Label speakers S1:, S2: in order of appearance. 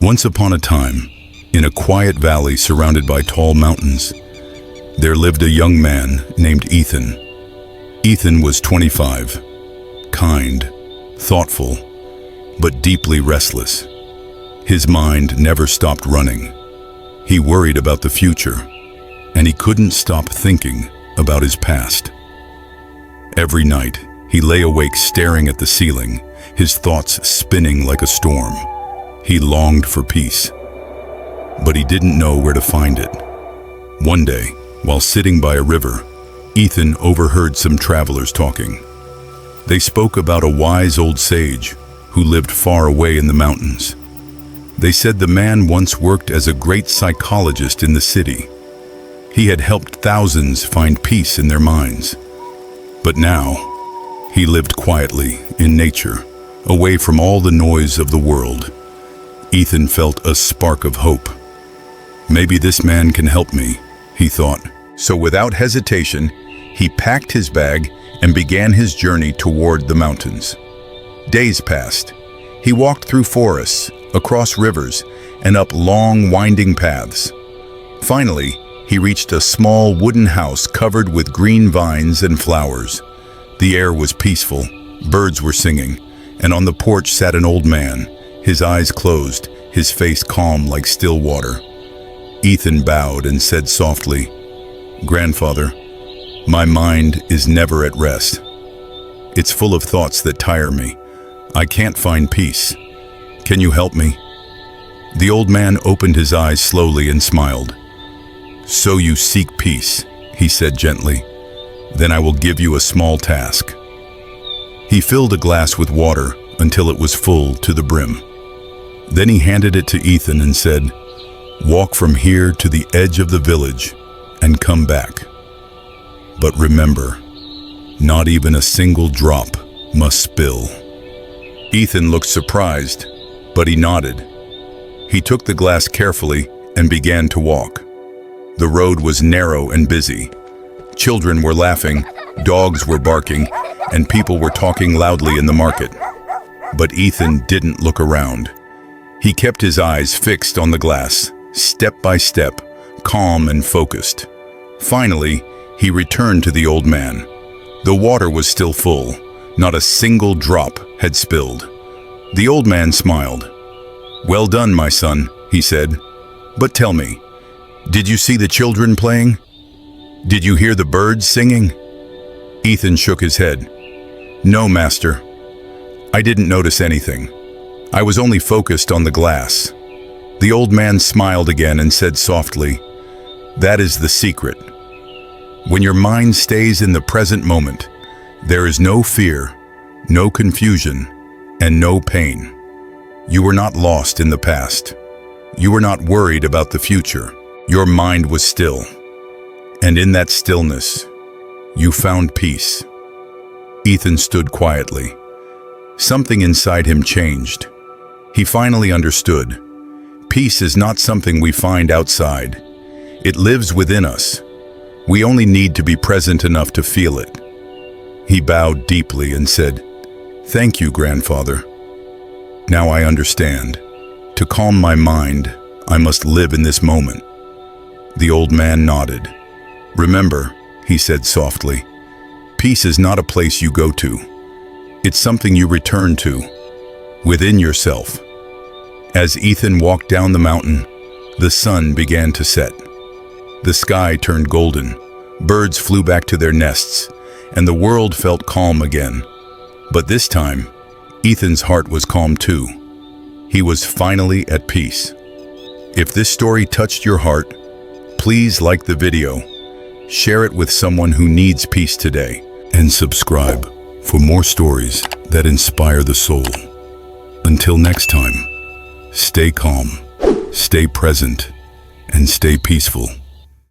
S1: Once upon a time, in a quiet valley surrounded by tall mountains, there lived a young man named Ethan. Ethan was 25, kind, thoughtful, but deeply restless. His mind never stopped running. He worried about the future, and he couldn't stop thinking about his past. Every night, he lay awake staring at the ceiling, his thoughts spinning like a storm. He longed for peace, but he didn't know where to find it. One day, while sitting by a river, Ethan overheard some travelers talking. They spoke about a wise old sage who lived far away in the mountains. They said the man once worked as a great psychologist in the city. He had helped thousands find peace in their minds. But now, he lived quietly in nature, away from all the noise of the world. Ethan felt a spark of hope. Maybe this man can help me, he thought. So without hesitation, he packed his bag and began his journey toward the mountains. Days passed. He walked through forests, across rivers, and up long, winding paths. Finally, he reached a small wooden house covered with green vines and flowers. The air was peaceful, birds were singing, and on the porch sat an old man, his eyes closed, his face calm like still water. Ethan bowed and said softly, "Grandfather, my mind is never at rest. It's full of thoughts that tire me. I can't find peace. Can you help me?" The old man opened his eyes slowly and smiled. "So you seek peace," he said gently. "Then I will give you a small task." He filled a glass with water until it was full to the brim. Then he handed it to Ethan and said, "Walk from here to the edge of the village and come back. But remember, not even a single drop must spill." Ethan looked surprised, but he nodded. He took the glass carefully and began to walk. The road was narrow and busy. Children were laughing, dogs were barking, and people were talking loudly in the market. But Ethan didn't look around. He kept his eyes fixed on the glass, step by step, calm and focused. Finally, he returned to the old man. The water was still full. Not a single drop had spilled. The old man smiled. "Well done, my son," he said. "But tell me, did you see the children playing? Did you hear the birds singing?" Ethan shook his head. "No, master. I didn't notice anything. I was only focused on the glass." The old man smiled again and said softly, "That is the secret. When your mind stays in the present moment, there is no fear, no confusion, and no pain. You were not lost in the past. You were not worried about the future. Your mind was still. And in that stillness, you found peace." Ethan stood quietly. Something inside him changed. He finally understood. Peace is not something we find outside. It lives within us. We only need to be present enough to feel it. He bowed deeply and said, "Thank you, grandfather. Now I understand. To calm my mind, I must live in this moment." The old man nodded. "Remember," he said softly, "peace is not a place you go to. It's something you return to, within yourself." As Ethan walked down the mountain, the sun began to set. The sky turned golden, birds flew back to their nests, and the world felt calm again. But this time, Ethan's heart was calm too. He was finally at peace. If this story touched your heart, please like the video, share it with someone who needs peace today, and subscribe for more stories that inspire the soul. Until next time, stay calm, stay present, and stay peaceful.